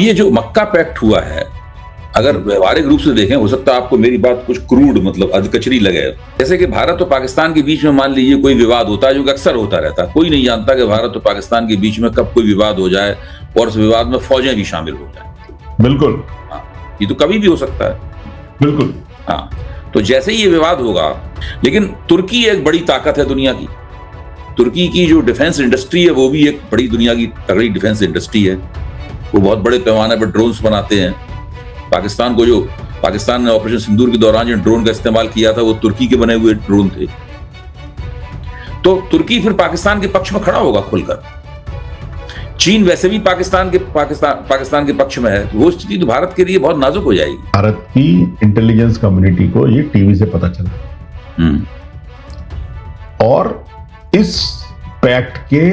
ये जो मक्का पैक्ट हुआ है, अगर व्यवहारिक रूप से देखें, हो सकता है आपको मेरी बात कुछ क्रूड मतलब अधकचरी लगे। जैसे कि भारत और पाकिस्तान के बीच में मान लीजिए कोई विवाद होता है, जो कि अक्सर होता रहता है। कोई नहीं जानता कि भारत और पाकिस्तान के बीच में कब कोई विवाद हो जाए और उस विवाद में फौजें भी शामिल हो जाए। बिल्कुल। हाँ, ये तो कभी भी हो सकता है। बिल्कुल। हाँ, तो जैसे ही ये विवाद होगा, लेकिन तुर्की एक बड़ी ताकत है दुनिया की। तुर्की की जो डिफेंस इंडस्ट्री है वो भी एक बड़ी दुनिया की तगड़ी डिफेंस इंडस्ट्री है। वो बहुत बड़े पैमाने पर ड्रोन्स बनाते हैं। पाकिस्तान ने ऑपरेशन सिंदूर के दौरान जो ड्रोन का इस्तेमाल किया था वो तुर्की के बने हुए ड्रोन थे। तो तुर्की फिर पाकिस्तान के पक्ष में खड़ा होगा खुलकर। चीन वैसे भी पाकिस्तान के पक्ष में है। वो स्थिति तो भारत के लिए बहुत नाजुक हो जाएगी। भारत की इंटेलिजेंस कम्युनिटी को ये टीवी से पता चला और इस पैक्ट के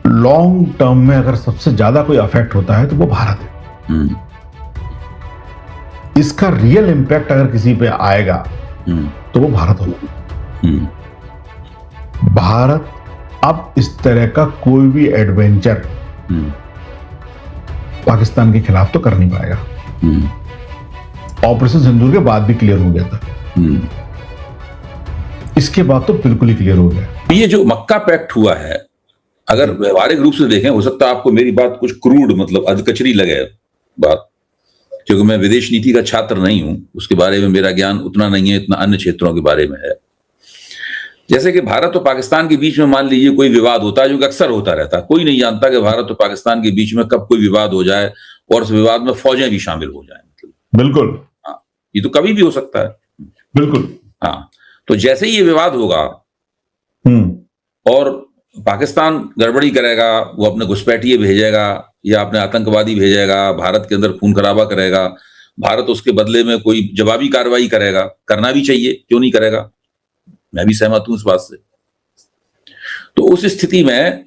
लॉन्ग टर्म में अगर सबसे ज्यादा कोई अफेक्ट होता है तो वो भारत है। इसका रियल इंपैक्ट अगर किसी पे आएगा तो वो भारत होगा। भारत अब इस तरह का कोई भी एडवेंचर पाकिस्तान के खिलाफ तो कर नहीं पाएगा। ऑपरेशन सिंदूर के बाद भी क्लियर हो गया था। इसके बाद तो बिल्कुल ही क्लियर हो गया। ये जो मक्का पैक्ट हुआ है, अगर व्यवहारिक रूप से देखें, हो सकता है आपको मेरी बात कुछ क्रूड मतलब अधकचरी लगे बात, क्योंकि मैं विदेश नीति का छात्र नहीं हूं, उसके बारे में मेरा ज्ञान उतना नहीं है, इतना अन्य क्षेत्रों के बारे में है। जैसे कि भारत और पाकिस्तान के बीच में मान लीजिए कोई विवाद होता है, जो कि अक्सर होता रहता है। कोई नहीं जानता कि भारत और पाकिस्तान के बीच में कब कोई विवाद हो जाए और उस विवाद में फौजें भी शामिल हो जाए। बिल्कुल। हाँ, ये तो कभी भी हो सकता है। बिल्कुल। हाँ, तो जैसे ही ये विवाद होगा और पाकिस्तान गड़बड़ी करेगा, वो अपने घुसपैठिए भेजेगा या अपने आतंकवादी भेजेगा, भारत के अंदर खून खराबा करेगा, भारत उसके बदले में कोई जवाबी कार्रवाई करेगा। करना भी चाहिए, क्यों नहीं करेगा, मैं भी सहमत हूं इस बात से। तो उस स्थिति में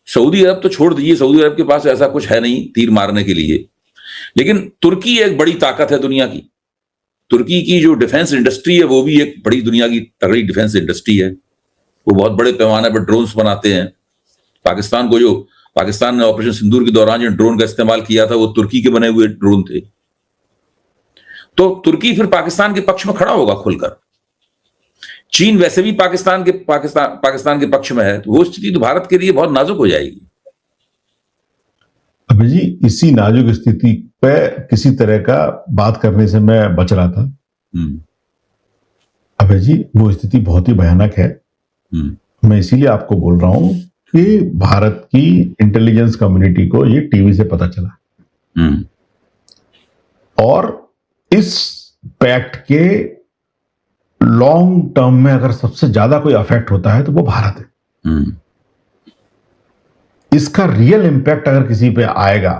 सऊदी अरब तो छोड़ दीजिए, सऊदी अरब के पास ऐसा कुछ है नहीं तीर मारने के लिए, लेकिन तुर्की एक बड़ी ताकत है दुनिया की। तुर्की की जो डिफेंस इंडस्ट्री है वो भी एक बड़ी दुनिया की तगड़ी डिफेंस इंडस्ट्री है। वो बहुत बड़े पैमाने पर ड्रोन्स बनाते हैं। पाकिस्तान ने ऑपरेशन सिंदूर के दौरान जो ड्रोन का इस्तेमाल किया था वो तुर्की के बने हुए ड्रोन थे। तो तुर्की फिर पाकिस्तान के पक्ष में खड़ा होगा खुलकर। चीन वैसे भी पाकिस्तान के पक्ष में है। तो वो स्थिति तो भारत के लिए बहुत नाजुक हो जाएगी। अभी जी, इसी नाजुक स्थिति पे किसी तरह का बात करने से मैं बच रहा था। अभी जी, वो स्थिति बहुत ही भयानक है। मैं इसीलिए आपको बोल रहा हूं कि भारत की इंटेलिजेंस कम्युनिटी को ये टीवी से पता चला और इस पैक्ट के लॉन्ग टर्म में अगर सबसे ज्यादा कोई अफेक्ट होता है तो वो भारत है। इसका रियल इंपैक्ट अगर किसी पे आएगा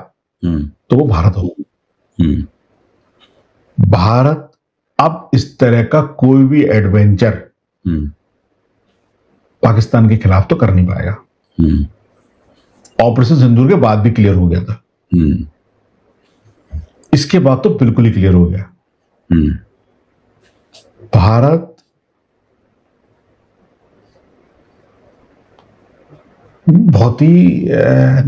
तो वो भारत होगा। भारत अब इस तरह का कोई भी एडवेंचर पाकिस्तान के खिलाफ तो कर नहीं पाएगा। ऑपरेशन सिंदूर के बाद भी क्लियर हो गया था। इसके बाद तो बिल्कुल ही क्लियर हो गया। भारत बहुत ही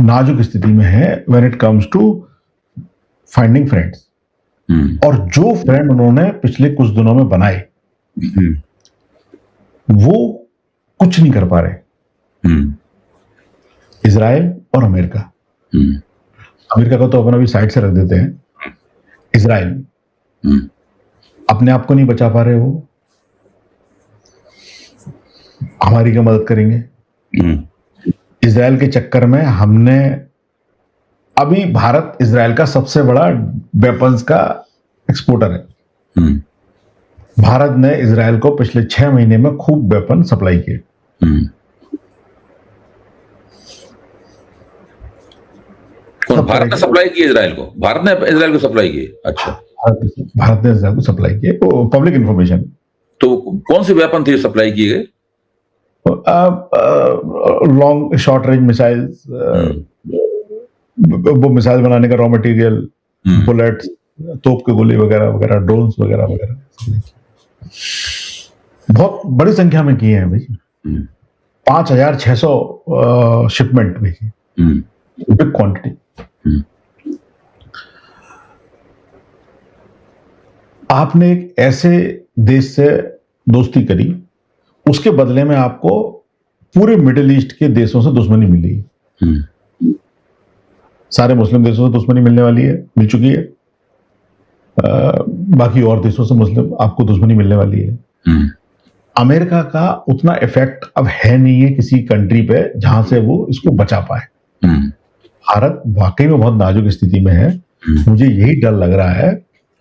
नाजुक स्थिति में है when it comes to finding friends. और जो फ्रेंड उन्होंने पिछले कुछ दिनों में बनाए वो कुछ नहीं कर पा रहे। इजराइल और अमेरिका। अमेरिका को तो अपन अभी साइड से रख देते हैं। इजराइल अपने आप को नहीं बचा पा रहे, वो हमारी क्या मदद करेंगे। इजराइल के चक्कर में हमने अभी भारत इजराइल का सबसे बड़ा वेपन्स का एक्सपोर्टर है। भारत ने इजराइल को पिछले 6 महीने में खूब वेपन सप्लाई किए। कौन? भारत ने सप्लाई किए इजराइल को? भारत ने इजराइल को सप्लाई किए? अच्छा, भारत ने इजराइल को सप्लाई किए, वो पब्लिक इंफॉर्मेशन। तो कौन से वेपन थे सप्लाई किए गए? लॉन्ग शॉर्ट रेंज मिसाइल्स, वो मिसाइल बनाने का रॉ मटेरियल, बुलेट्स, तोप के गोली वगैरह वगैरह, ड्रोन्स वगैरह वगैरह, बहुत बड़ी संख्या में किए हैं भाई। 5600 शिपमेंट भेजी, बिग क्वांटिटी। आपने एक ऐसे देश से दोस्ती करी, उसके बदले में आपको पूरे मिडिल ईस्ट के देशों से दुश्मनी मिली। सारे मुस्लिम देशों से दुश्मनी मिलने वाली है, मिल चुकी है। बाकी और देशों से मुस्लिम आपको दुश्मनी मिलने वाली है। अमेरिका का उतना इफेक्ट अब है नहीं है किसी कंट्री पे जहां से वो इसको बचा पाए। भारत वाकई में बहुत नाजुक स्थिति में है। मुझे यही डर लग रहा है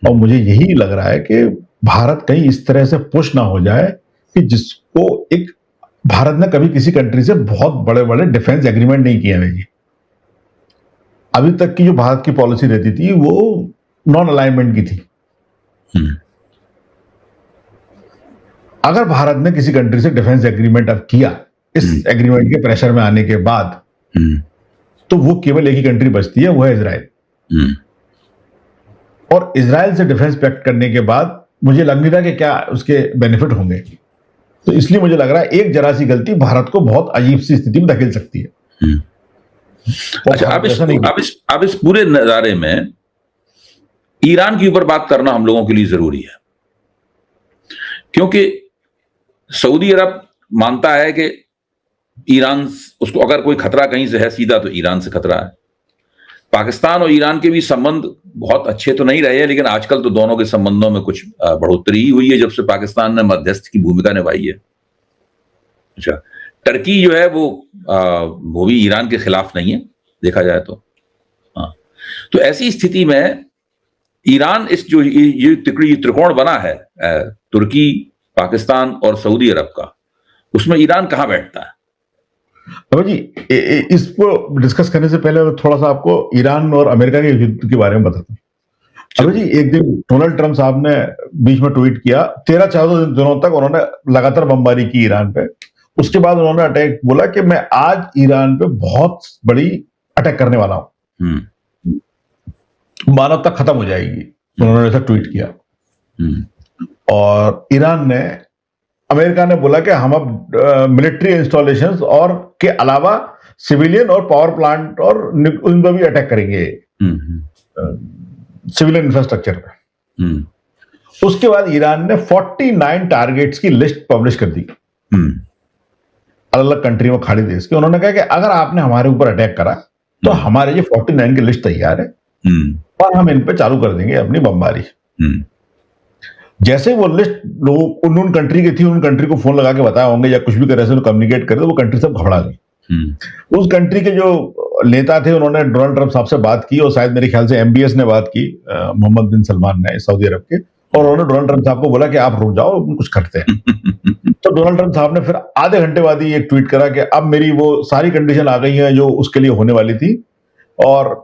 और मुझे यही लग रहा है कि भारत कहीं इस तरह से पुश ना हो जाए कि जिसको एक भारत ने कभी किसी कंट्री से बहुत बड़े बड़े डिफेंस एग्रीमेंट नहीं किए हैं। अभी तक की जो भारत की पॉलिसी रहती थी वो नॉन अलाइनमेंट की थी। अगर भारत ने किसी कंट्री से डिफेंस एग्रीमेंट अब किया इस एग्रीमेंट के प्रेशर में आने के बाद, तो वो केवल एक ही कंट्री बचती है, वो है इजराइल। और इजराइल से डिफेंस पैक्ट करने के बाद मुझे लग नहीं रहा कि क्या उसके बेनिफिट होंगे। तो इसलिए मुझे लग रहा है एक जरा सी गलती भारत को बहुत अजीब सी स्थिति में धकेल सकती है। अच्छा, अब इस पूरे नजारे में ईरान के ऊपर बात करना हम लोगों के लिए जरूरी है, क्योंकि सऊदी अरब मानता है कि ईरान, उसको अगर कोई खतरा कहीं से है सीधा तो ईरान से खतरा है। पाकिस्तान और ईरान के भी संबंध बहुत अच्छे तो नहीं रहे हैं, लेकिन आजकल तो दोनों के संबंधों में कुछ बढ़ोतरी ही हुई है जब से पाकिस्तान ने मध्यस्थ की भूमिका निभाई है। अच्छा, टर्की जो है वो भी ईरान के खिलाफ नहीं है देखा जाए तो। हाँ, तो ऐसी स्थिति में ईरान इस जो ये त्रिकोण बना है तुर्की, पाकिस्तान और सऊदी अरब का, उसमें ईरान कहां बैठता है? अबे जी, इसको डिस्कस करने से पहले थोड़ा सा आपको ईरान और अमेरिका के युद्ध के बारे में बताता हूं। अबे जी, एक दिन डोनाल्ड ट्रंप साहब ने बीच में ट्वीट किया, 13-14 दिनों तक उन्होंने लगातार बमबारी की ईरान पे। उसके बाद उन्होंने अटैक बोला कि मैं आज ईरान पे बहुत बड़ी अटैक करने वाला हूं, मानवता खत्म हो जाएगी। उन्होंने ऐसा ट्वीट किया। और ईरान ने, अमेरिका ने बोला कि हम अब मिलिट्री इंस्टॉलेशंस और के अलावा सिविलियन और पावर प्लांट और उन पर भी अटैक करेंगे, सिविलियन इंफ्रास्ट्रक्चर पे। उसके बाद ईरान ने 49 टारगेट्स की लिस्ट पब्लिश कर दी अलग अलग कंट्री में, खाड़ी देश के। उन्होंने कहा कि अगर आपने हमारे ऊपर अटैक करा तो हमारे ये 49 की लिस्ट तैयार है और हम इन पे चालू कर देंगे अपनी बमबारी। जैसे वो लिस्ट लोग उन कंट्री की थी, उन कंट्री को फोन लगा के बताया होंगे या कुछ भी करे से कम्युनिकेट करे, तो वो कंट्री सब घबरा गई। उस कंट्री के जो नेता थे उन्होंने डोनाल्ड ट्रंप साहब से बात की, और शायद मेरे ख्याल से MBS ने बात की, मोहम्मद बिन सलमान ने, सऊदी अरब के, और उन्होंने डोनाल्ड ट्रंप साहब को बोला कि आप रुक जाओ, कुछ करते हैं। तो डोनाल्ड ट्रंप साहब ने फिर आधे घंटे बाद ही एक ट्वीट करा कि अब मेरी वो सारी कंडीशन आ गई है जो उसके लिए होने वाली थी, और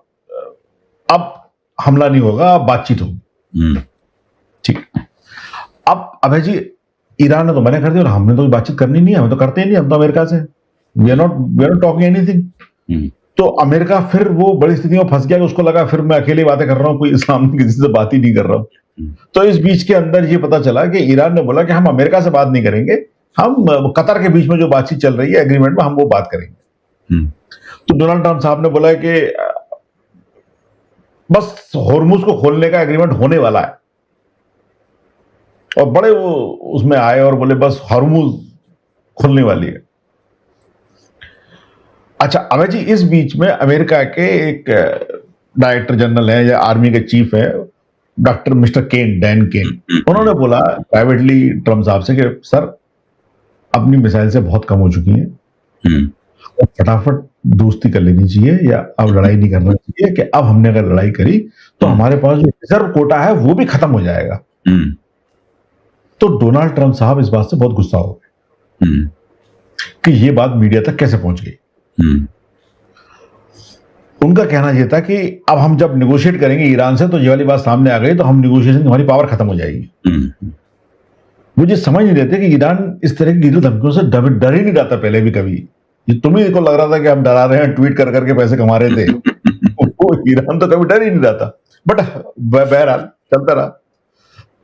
अब हमला नहीं होगा, अब बातचीत होगी। ठीक। अब अभय जी, ईरान ने तो मना कर दिया, और हमने तो बातचीत करनी नहीं है, हम तो करते ही नहीं, हम तो अमेरिका से we are not talking anything. तो अमेरिका फिर वो बड़ी स्थिति में फंस गया कि उसको लगा फिर मैं अकेले बातें कर रहा हूं, कोई इस्लाम किसी से बात ही नहीं कर रहा हूं। तो इस बीच के अंदर ये पता चला कि ईरान ने बोला कि हम अमेरिका से बात नहीं करेंगे, हम कतर के बीच में जो बातचीत चल रही है एग्रीमेंट में, हम वो बात करेंगे। तो डोनाल्ड ट्रंप साहब ने बोला कि बस होर्मुज को खोलने का एग्रीमेंट होने वाला है, और बड़े वो उसमें आए और बोले बस होर्मुज खुलने वाली है। अच्छा अभय जी, इस बीच में अमेरिका के एक डायरेक्टर जनरल है या आर्मी के चीफ है, डॉक्टर मिस्टर केन, डैन केन, उन्होंने बोला प्राइवेटली ट्रंप साहब से कि सर अपनी मिसाइल से बहुत कम हो चुकी है, फटाफट दोस्ती कर लेनी चाहिए, या अब लड़ाई नहीं करना चाहिए, कि अब हमने अगर लड़ाई करी तो हमारे पास जो रिजर्व कोटा है वो भी खत्म हो जाएगा। तो डोनाल्ड ट्रंप साहब इस बात से बहुत गुस्सा हो गए कि ये बात मीडिया तक कैसे पहुंच गई। उनका कहना यह था कि अब हम जब निगोशिएट करेंगे ईरान से, तो ये वाली बात सामने आ गई तो हम निगोशिएशन, हमारी पावर खत्म हो जाएगी। मुझे समझ नहीं रहते कि ईरान इस तरह की धमकियों से डर ही नहीं रहा था पहले भी कभी। ये तुम्ही को लग रहा था कि हम डरा रहे हैं, ट्वीट कर करके पैसे कमा रहे थे। वो ईरान तो कभी डर ही नहीं रहा था, बट बहरहाल चलता रहा।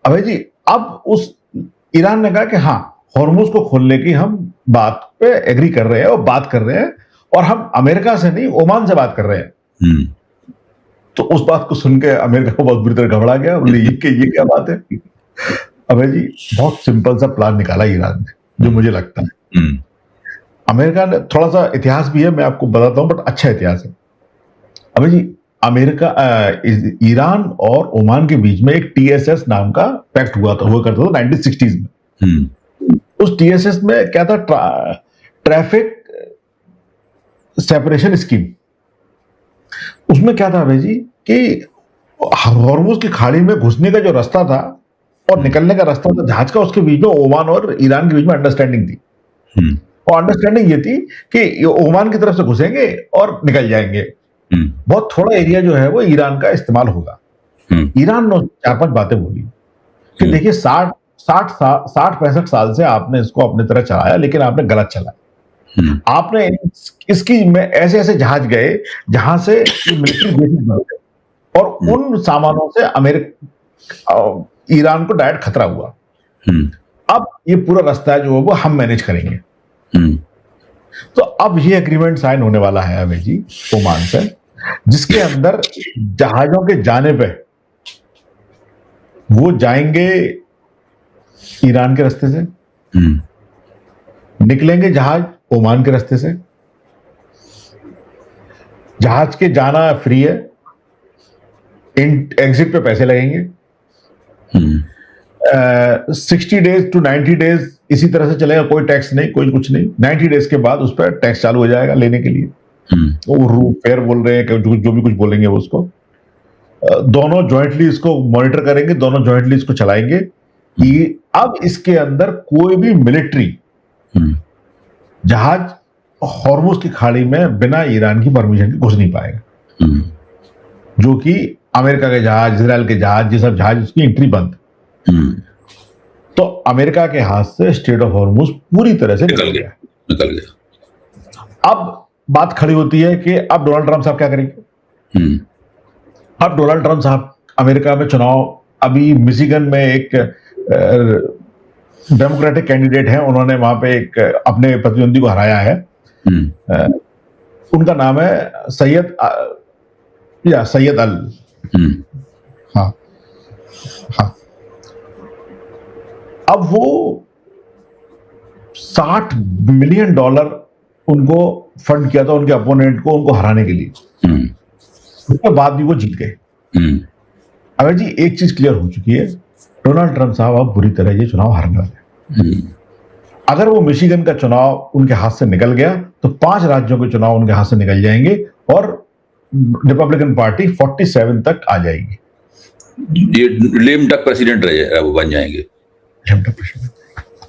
अभय जी, अब उस ईरान ने कहा कि हाँ, होर्मुज को खोलने की हम बात पे एग्री कर रहे हैं और बात कर रहे हैं, और हम अमेरिका से नहीं ओमान से बात कर रहे हैं। तो उस बात को सुन के अमेरिका को बहुत बुरी तरह घबरा गया, बोले ये क्या बात है। अबे जी बहुत सिंपल सा प्लान निकाला ईरान ने, जो मुझे लगता है। अमेरिका ने थोड़ा सा इतिहास भी है, मैं आपको बताता हूं, बट अच्छा इतिहास है। अबे जी ईरान और ओमान के बीच में एक टीएसएस नाम का पैक्ट हुआ करता था 1960s में। उस टीएसएस में क्या था? Traffic separation scheme. उसमें क्या था भाई जी कि हॉर्मुज की खाड़ी में घुसने का जो रास्ता था और निकलने का रास्ता था जहाज का, उसके बीच में ओमान और ईरान के बीच में अंडरस्टैंडिंग थी। और अंडरस्टैंडिंग ये थी कि ओमान की तरफ से घुसेंगे और निकल जाएंगे। बहुत थोड़ा एरिया जो है वो ईरान का इस्तेमाल होगा। ईरान ने 4-5 बातें बोली कि देखिए 65 साल से आपने इसको अपनी तरह चलाया, लेकिन आपने गलत चलाया। आपने इसकी में ऐसे ऐसे जहाज गए जहां से मिलिट्री बेसिस बन गए और उन सामानों से ईरान को डायरेक्ट खतरा हुआ। अब ये पूरा रास्ता जो है वो हम मैनेज करेंगे। तो अब ये एग्रीमेंट साइन होने वाला है अभी जी ओमान से, जिसके अंदर जहाजों के जाने पे वो जाएंगे ईरान के रास्ते से, निकलेंगे जहाज ओमान के रास्ते से। जहाज के जाना फ्री है, एग्जिट पे पैसे लगेंगे। 60 डेज टू 90 डेज इसी तरह से चलेगा, कोई टैक्स नहीं, कोई कुछ नहीं। 90 डेज के बाद उस पर टैक्स चालू हो जाएगा लेने के लिए। वो फेयर बोल रहे हैं, जो भी कुछ बोलेंगे वो उसको। दोनों जॉइंटली इसको मॉनिटर करेंगे, दोनों जॉइंटली इसको चलाएंगे। अब इसके अंदर कोई भी मिलिट्री जहाज हॉर्मुज की खाड़ी में बिना ईरान की परमिशन के घुस नहीं पाएगा। जो कि अमेरिका के जहाज, इजराइल के जहाज, ये सब जहाज उसकी एंट्री बंद। तो अमेरिका के हाथ से स्ट्रेट ऑफ हॉर्मुज पूरी तरह से निकल गया। अब बात खड़ी होती है कि अब डोनाल्ड ट्रंप साहब क्या करेंगे? अब डोनाल्ड ट्रंप साहब अमेरिका में चुनाव, अभी मिशिगन में एक डेमोक्रेटिक कैंडिडेट हैं, उन्होंने वहां पे एक अपने प्रतिद्वंदी को हराया है। उनका नाम है सैयद अल। हाँ हाँ। अब वो $60 मिलियन उनको फंड किया था उनके अपोनेंट को, उनको हराने के लिए। उसके बाद भी वो जीत गए। अबे जी एक चीज क्लियर हो चुकी है, डोनाल्ड ट्रंप साहब अब बुरी तरह ये चुनाव हारने वाले हैं। अगर वो मिशिगन का चुनाव उनके हाथ से निकल गया तो 5 राज्यों के चुनाव उनके हाथ से निकल जाएंगे और रिपब्लिकन पार्टी 47 तक आ जाएगी। ये लेम डक प्रेसिडेंट वो बन जाएंगे।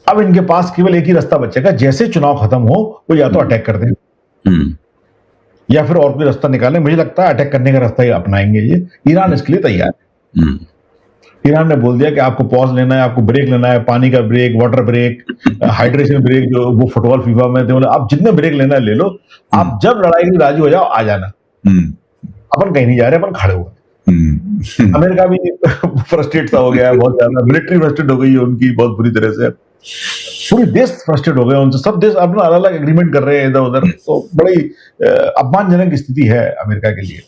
अब इनके पास केवल एक ही रास्ता बचेगा, जैसे चुनाव खत्म हो वो या तो अटैक कर दें या फिर और कोई रास्ता निकालें। मुझे लगता है अटैक करने का रास्ता ही अपनाएंगे ये। ईरान इसके लिए तैयार है। ईरान ने बोल दिया कि आपको पॉज लेना है, आपको ब्रेक लेना है, पानी का break, water break, hydration break, जो वो फुटबॉल फीफा में थे, आप जितने ब्रेक लेना है ले लो, आप जब लड़ाई के लिए राजी हो जाओ आ जाना। अपन कहीं नहीं जा रहे, अपन खड़े हुए। अमेरिका भी फ्रस्ट्रेट सा हो गया है बहुत ज्यादा, मिलिट्री फ्रस्ट्रेट हो गई है उनकी बहुत बुरी तरह से, पूरे देश फ्रस्ट्रेट हो गए उनसे, सब देश अपना अलग अलग एग्रीमेंट कर रहे हैं इधर उधर। तो बड़ी अपमानजनक स्थिति है अमेरिका के लिए।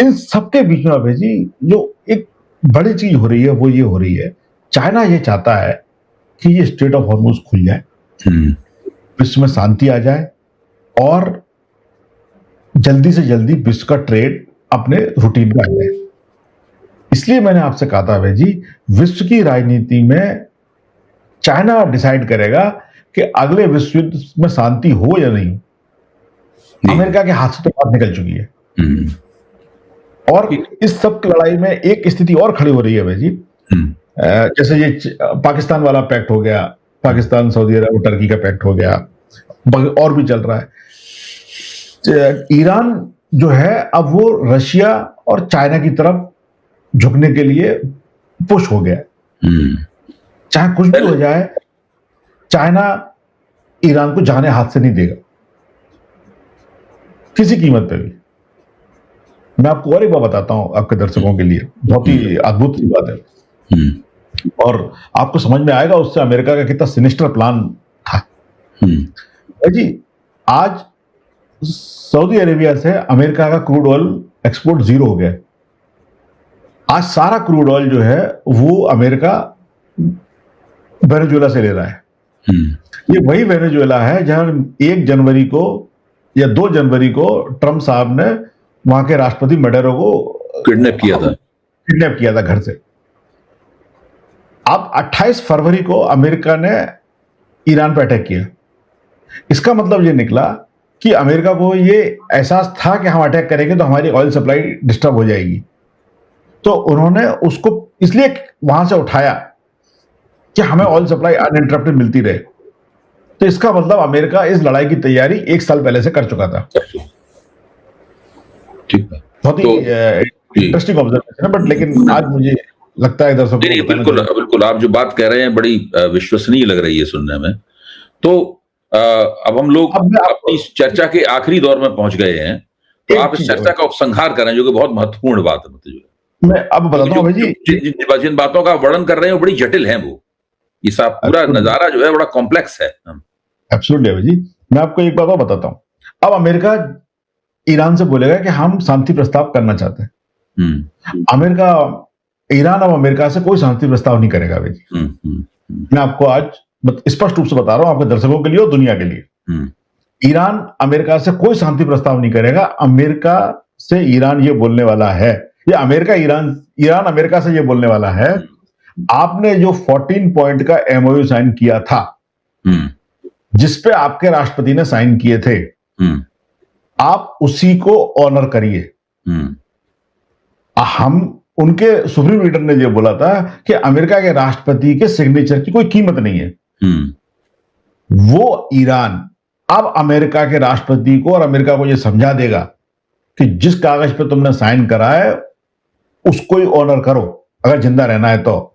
इन सबके बीच में अभय जी जो एक बड़ी चीज हो रही है वो ये हो रही है, चाइना ये चाहता है कि ये स्ट्रेट ऑफ हॉर्मुज खुल जाए, विश्व में शांति आ जाए और जल्दी से जल्दी विश्व का ट्रेड अपने रूटीन में आ जाए। इसलिए मैंने आपसे कहा था अभय जी, विश्व की राजनीति में चाइना डिसाइड करेगा कि अगले विश्व युद्ध में शांति हो या नहीं। अमेरिका के हाथ से तो बात निकल चुकी है और इस सब की लड़ाई में एक स्थिति और खड़ी हो रही है भाई जी। जैसे ये पाकिस्तान वाला पैक्ट हो गया, पाकिस्तान सऊदी अरब टर्की का पैक्ट हो गया, और भी चल रहा है। ईरान जो है अब वो रशिया और चाइना की तरफ झुकने के लिए पुश हो गया। चाहे कुछ भी हो जाए, चाइना ईरान को जाने हाथ से नहीं देगा किसी कीमत पे भी। मैं आपको और एक बात बताता हूं आपके दर्शकों के लिए, बहुत ही अद्भुत सी बात है और आपको समझ में आएगा उससे अमेरिका का कितना सिनिस्टर प्लान था। जी आज सऊदी अरेबिया से अमेरिका का क्रूड ऑयल एक्सपोर्ट 0 हो गया। आज सारा क्रूड ऑयल जो है वो अमेरिका वेनेजुएला से ले रहा है। ये वही वेनेजुएला है जहां 1 जनवरी को या 2 जनवरी को ट्रंप साहब ने वहां के राष्ट्रपति मडेरो को किडनैप किया था घर से। अब 28 फरवरी को अमेरिका ने ईरान पर अटैक किया। इसका मतलब ये निकला कि अमेरिका को ये एहसास था कि हम अटैक करेंगे तो हमारी ऑयल सप्लाई डिस्टर्ब हो जाएगी, तो उन्होंने उसको इसलिए वहां से उठाया कि हमें ऑयल सप्लाई अनइंटरप्टेड मिलती रहे। तो इसका मतलब अमेरिका इस लड़ाई की तैयारी 1 साल पहले से कर चुका था। ठीक है, बहुत ही इंटरेस्टिंग ऑब्जर्वेशन है, बट लेकिन आज मुझे लगता है दर्शकों को बिल्कुल आप जो बात कह रहे हैं बड़ी विश्वसनीय लग रही है सुनने में। तो अब हम लोग अपनी चर्चा के आखिरी दौर में पहुंच गए हैं, तो आप इस चर्चा का उपसंहार करें, जो कि बहुत महत्वपूर्ण बात है। मतलब मैं अब बताता हूं भाई जी, जिन बातों का वर्णन कर रहे हैं वो बड़ी जटिल है, वो ये सब पूरा नजारा जो है बड़ा कॉम्प्लेक्स है। एब्सोल्युटली भाई जी, मैं आपको एक बात और बताता हूं। अब अमेरिका ईरान से बोलेगा कि हम शांति प्रस्ताव करना चाहते हैं। ईरान अब अमेरिका से कोई शांति प्रस्ताव नहीं करेगा भाई जी। मैं आपको आज स्पष्ट रूप से बता रहा हूं, आपके दर्शकों के लिए और दुनिया के लिए। ईरान अमेरिका से कोई शांति प्रस्ताव नहीं करेगा। अमेरिका से ईरान ये बोलने वाला है, या ईरान अमेरिका से ये बोलने वाला है, आपने जो 14 पॉइंट का एमओयू साइन किया था, जिसपे आपके राष्ट्रपति ने साइन किए थे, आप उसी को ऑनर करिए। हम उनके सुप्रीम लीडर ने यह बोला था कि अमेरिका के राष्ट्रपति के सिग्नेचर की कोई कीमत नहीं है। वो ईरान अब अमेरिका के राष्ट्रपति को और अमेरिका को यह समझा देगा कि जिस कागज पे तुमने साइन करा है उसको ही ऑनर करो, अगर जिंदा रहना है तो।